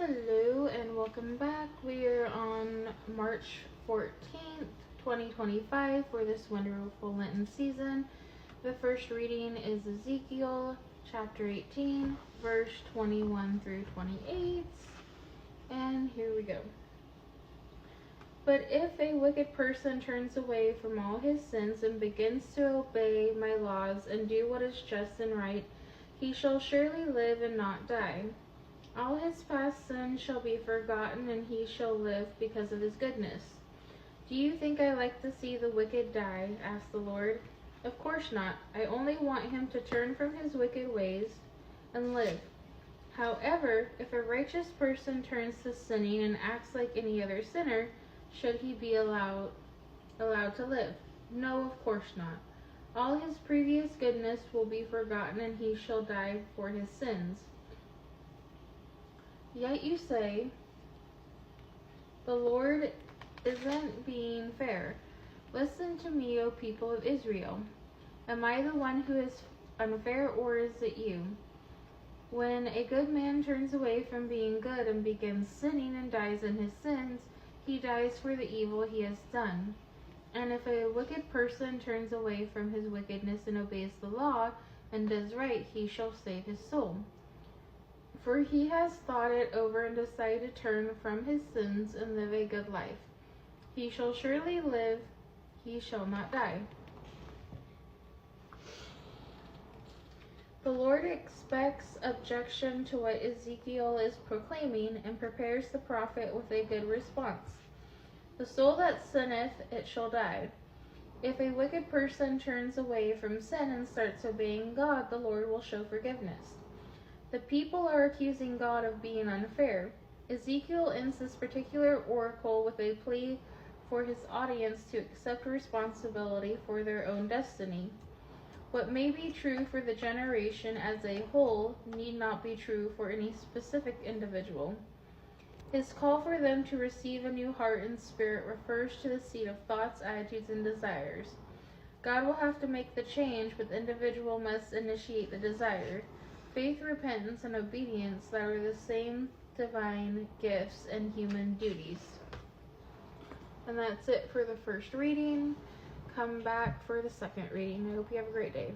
Hello and welcome back. We are on March 14th, 2025 for this wonderful Lenten season. The first reading is Ezekiel chapter 18, verse 21 through 28. And here we go. But if a wicked person turns away from all his sins and begins to obey my laws and do what is just and right, he shall surely live and not die. All his past sins shall be forgotten, and he shall live because of his goodness. Do you think I like to see the wicked die? Asked the Lord. Of course not. I only want him to turn from his wicked ways and live. However, if a righteous person turns to sinning and acts like any other sinner, should he be allowed to live? No, of course not. All his previous goodness will be forgotten, and he shall die for his sins. Yet you say, the Lord isn't being fair. Listen to me, O people of Israel. Am I the one who is unfair, or is it you? When a good man turns away from being good and begins sinning and dies in his sins, he dies for the evil he has done. And if a wicked person turns away from his wickedness and obeys the law and does right, he shall save his soul. For he has thought it over and decided to turn from his sins and live a good life. He shall surely live, he shall not die. The Lord expects objection to what Ezekiel is proclaiming and prepares the prophet with a good response. The soul that sinneth, it shall die. If a wicked person turns away from sin and starts obeying God, the Lord will show forgiveness. The people are accusing God of being unfair. Ezekiel ends this particular oracle with a plea for his audience to accept responsibility for their own destiny. What may be true for the generation as a whole need not be true for any specific individual. His call for them to receive a new heart and spirit refers to the seed of thoughts, attitudes, and desires. God will have to make the change, but the individual must initiate the desire. Faith, repentance, and obedience that are the same divine gifts and human duties. And that's it for the first reading. Come back for the second reading. I hope you have a great day.